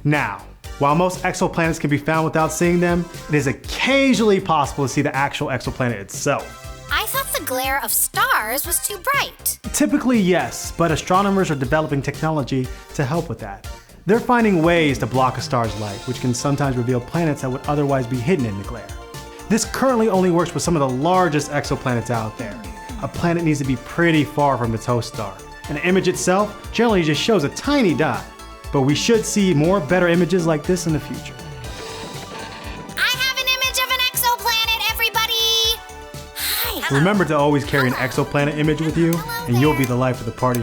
Now, while most exoplanets can be found without seeing them, it is occasionally possible to see the actual exoplanet itself. I thought the glare of stars was too bright. Typically, yes, but astronomers are developing technology to help with that. They're finding ways to block a star's light, which can sometimes reveal planets that would otherwise be hidden in the glare. This currently only works with some of the largest exoplanets out there. A planet needs to be pretty far from its host star, and the image itself generally just shows a tiny dot. But we should see more better images like this in the future. I have an image of an exoplanet, everybody! Hi. Remember to always carry an exoplanet image with you, and you'll be the life of the party.